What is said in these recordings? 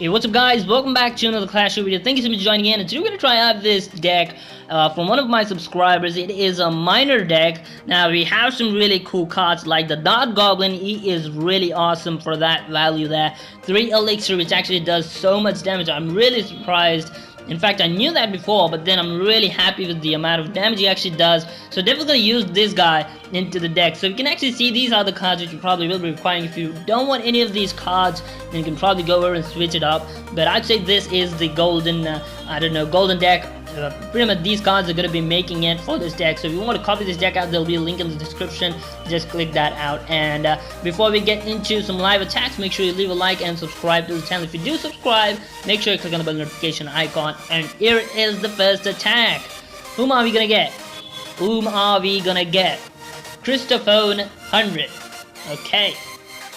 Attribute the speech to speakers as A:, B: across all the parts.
A: Hey, what's up guys, welcome back to another Clash Royale video. Thank you so much for joining in, and today we're going to try out this deck from one of my subscribers. It is a miner deck. Now we have some really cool cards like the Miner-Goblin. He is really awesome for that value there. 3 elixir, which actually does so much damage. I'm really surprised. In fact, I knew that before, but then I'm really happy with the amount of damage he actually does. So definitely going to use this guy into the deck. So you can actually see these are the cards which you probably will be requiring. If you don't want any of these cards, then you can probably go over and switch it up. But I'd say this is the golden, golden deck. Pretty much these cards are going to be making it for this deck. So if you want to copy this deck out, there'll be a link in the description. Just click that out. And before we get into some live attacks, make sure you leave a like and subscribe to the channel. If you do subscribe, make sure you click on the bell notification icon. And here is the first attack. Whom are we going to get? Whom are we going to get? Christophone 100. Okay.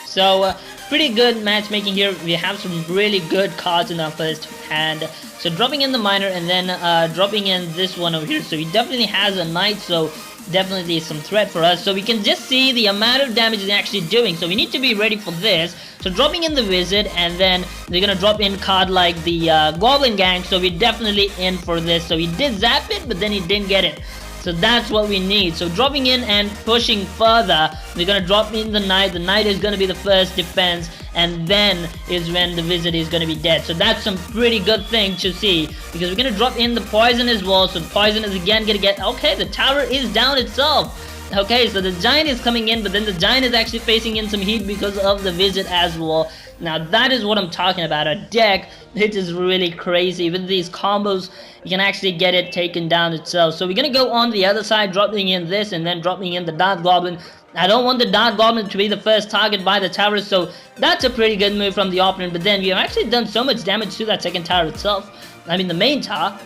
A: So pretty good matchmaking here. We have some really good cards in our first hand. So dropping in the miner and then dropping in this one over here. So he definitely has a knight, so definitely some threat for us. So we can just see the amount of damage he's actually doing. So we need to be ready for this. So dropping in the wizard, and then they're gonna drop in card like the Goblin Gang. So we're definitely in for this. So he did zap it, but then he didn't get it. So that's what we need. So dropping in and pushing further, we're gonna drop in the knight. The knight is gonna be the first defense, and then is when the wizard is gonna be dead. So that's some pretty good thing to see, because we're gonna drop in the poison as well. So the poison is again gonna get, okay, the tower is down itself. Okay, so the giant is coming in, but then the giant is actually facing in some heat because of the wizard as well. Now that is what I'm talking about. A deck it is really crazy. With these combos, you can actually get it taken down itself. So we're gonna go on the other side, dropping in this and then dropping in the Miner-Goblin. I don't want the Miner-Goblin to be the first target by the tower, so that's a pretty good move from the opponent. But then we have actually done so much damage to that second tower itself. I mean the main tower.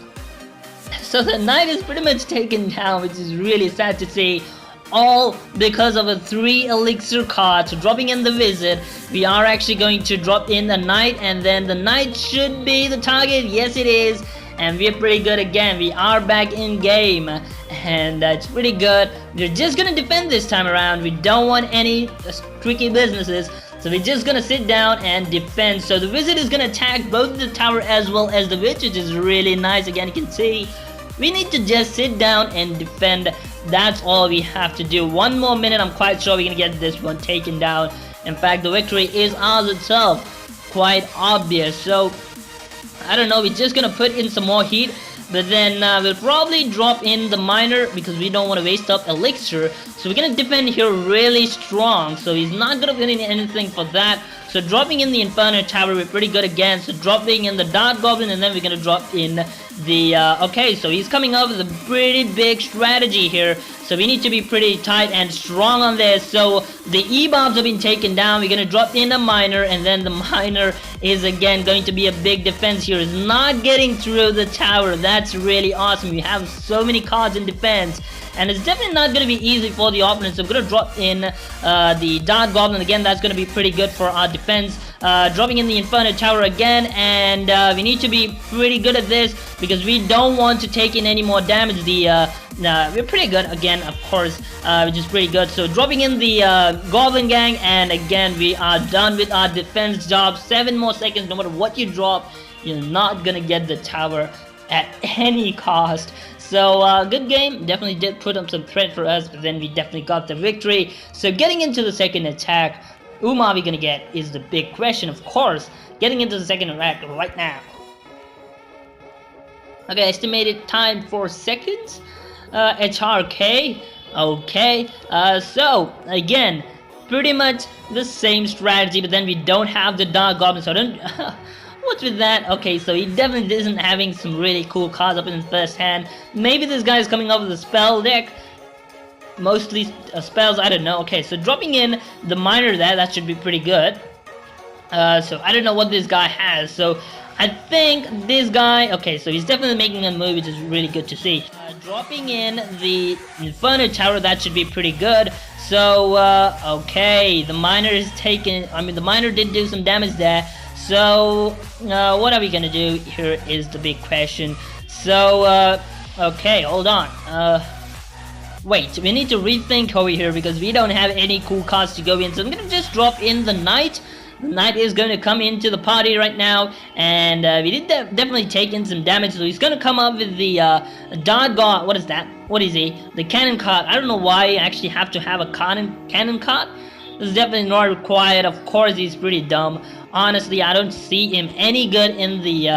A: So the knight is pretty much taken down, which is really sad to see. All because of a 3 elixir card. So dropping in the wizard, we are actually going to drop in the knight, and then the knight should be the target. Yes, it is. And we're pretty good again. We are back in game, and it's pretty good. We're just gonna defend this time around. We don't want any tricky businesses, so we're just gonna sit down and defend. So the wizard is gonna attack both the tower as well as the witch, which is really nice. Again, you can see we need to just sit down and defend. That's all we have to do. One more minute, I'm quite sure we're gonna get this one taken down. In fact, the victory is ours itself. Quite obvious. So I don't know, we're just gonna put in some more heat, but then we'll probably drop in the miner because we don't want to waste up elixir. So we're gonna defend here really strong. So he's not gonna put in anything for that. So dropping in the Inferno Tower, we're pretty good again. So dropping in the Miner-Goblin, and then we're gonna drop in the okay, so he's coming up with a pretty big strategy here. So we need to be pretty tight and strong on this. So the E-bombs have been taken down. We're gonna drop in a miner, and then the miner is again going to be a big defense here. Is not getting through the tower. That's really awesome. We have so many cards in defense, and it's definitely not going to be easy for the opponent. So I'm going to drop in the Miner-Goblin again. That's going to be pretty good for our defense. Dropping in the Inferno Tower again, and we need to be pretty good at this because we don't want to take in any more damage. We're pretty good again, of course, which is pretty good. So dropping in the Goblin Gang, and again we are done with our defense job. 7 more seconds. No matter what you drop, you're not gonna get the tower at any cost. So good game. Definitely did put up some threat for us, but then we definitely got the victory. So getting into the second attack, whom are we gonna get is the big question. Of course, getting into the second attack right now. Okay, estimated time 4 seconds. HRK. Okay. So again, pretty much the same strategy, but then we don't have the Miner-Goblin, so I don't. What's with that? Okay, so he definitely isn't having some really cool cards up in his first hand. Maybe this guy is coming up with a spell deck. Mostly spells, I don't know. Okay, so dropping in the miner there, that should be pretty good. So I don't know what this guy has. So I think this guy, okay, so he's definitely making a move, which is really good to see. Dropping in the Inferno Tower, that should be pretty good. So, okay, the miner is taking, the miner did do some damage there. So, what are we gonna do? Here is the big question. So, okay, hold on. Wait, we need to rethink over here because we don't have any cool cards to go in. So I'm gonna just drop in the knight. the knight is going to come into the party right now, and we did definitely take in some damage. So he's going to come up with the dart god. What is that? What is he? The cannon cart. I don't know why you actually have to have a cannon cart. This is definitely not required. Of course, he's pretty dumb. Honestly, I don't see him any good in the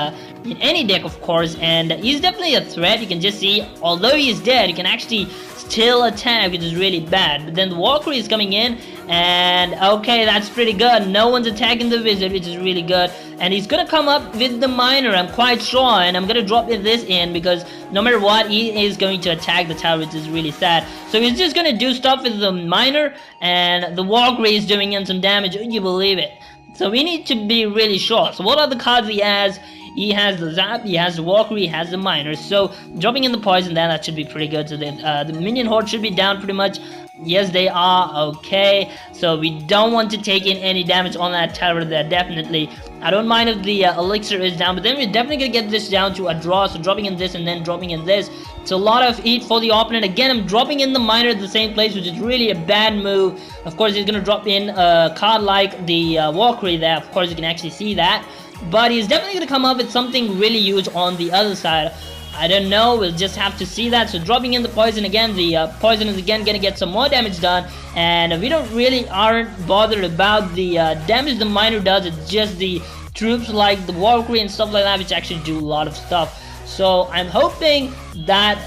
A: in any deck, of course, and he's definitely a threat. You can just see, although he's dead, he can actually still attack, which is really bad. But then the Valkyrie is coming in, and okay, that's pretty good. No one's attacking the wizard, which is really good. And he's gonna come up with the miner, I'm quite sure, and I'm gonna drop this in because no matter what, he is going to attack the tower, which is really sad. So he's just gonna do stuff with the miner, and the Valkyrie is doing in some damage. Would you believe it? So we need to be really sure. So what are the cards he has? He has the Zap, he has the Valkyrie, he has the Miner. So dropping in the poison, then that should be pretty good. So the minion horde should be down pretty much. Yes, they are. Okay, so we don't want to take in any damage on that tower there, definitely. I don't mind if the elixir is down, but then we're definitely going to get this down to a draw. So dropping in this and then dropping in this. It's a lot of heat for the opponent. Again, I'm dropping in the miner at the same place, which is really a bad move. Of course, he's going to drop in a card like the Valkyrie there. Of course, you can actually see that. But he's definitely going to come up with something really huge on the other side. I don't know, we'll just have to see that. So dropping in the poison again, the poison is again going to get some more damage done. And we aren't bothered about the damage the miner does. It's just the troops like the Valkyrie and stuff like that, which actually do a lot of stuff. So I'm hoping that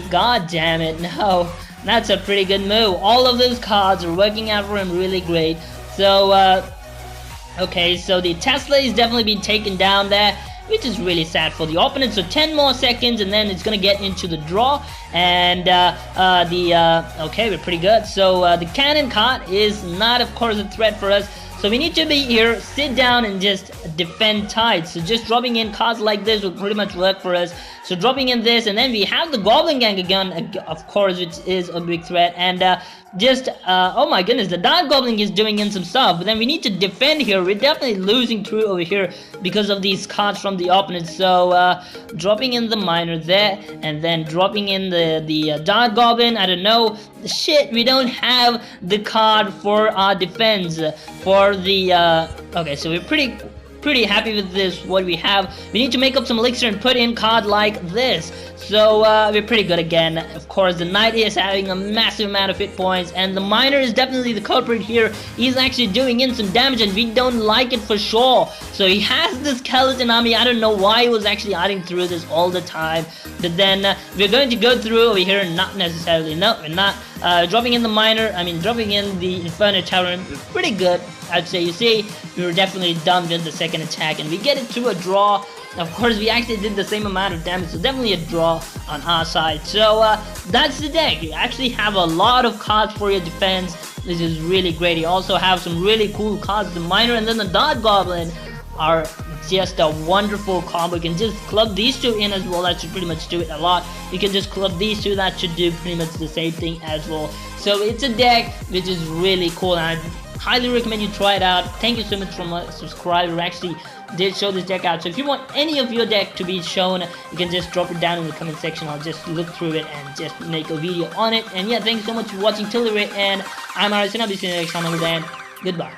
A: god damn it, no, that's a pretty good move. All of those cards are working out for him really great. So, okay, so the Tesla is definitely being taken down there, which is really sad for the opponent. So 10 more seconds and then it's going to get into the draw. And okay, we're pretty good. So the cannon cart is not, of course, a threat for us. So we need to be here, sit down and just defend tight. So just dropping in cards like this will pretty much work for us. So dropping in this, and then we have the Goblin Gang again, of course, which is a big threat. And oh my goodness, the Dark Goblin is doing in some stuff. But then we need to defend here. We're definitely losing through over here because of these cards from the opponent. So dropping in the Miner there, and then dropping in the Dark Goblin. I don't know. Shit, we don't have the card for our defense. For the okay, so we're pretty happy with this, what we have. We need to make up some elixir and put in card like this. So we're pretty good again. Of course, the knight is having a massive amount of hit points, and the miner is definitely the culprit here. He's actually doing in some damage, and we don't like it for sure. So he has the skeleton army. I don't know why he was actually adding through this all the time. But then we're going to go through over here, not necessarily. No, we're not. Dropping in the miner, dropping in the Inferno Tower, pretty good, I'd say. You see, we were definitely done with the second attack, and we get it to a draw. Of course, we actually did the same amount of damage, so definitely a draw on our side. So that's the deck. You actually have a lot of cards for your defense. This is really great. You also have some really cool cards. The Miner and then the Dark Goblin are just a wonderful combo. You can just club these two in as well. That should pretty much do it a lot. You can just club these two. That should do pretty much the same thing as well. So it's a deck which is really cool, and I highly recommend you try it out. Thank you so much for my subscriber who actually did show this deck out. So if you want any of your deck to be shown, you can just drop it down in the comment section. I'll just look through it and just make a video on it. And yeah, thank you so much for watching till the end. And I'm Ayrus, and I'll be seeing you next time. Until then, goodbye.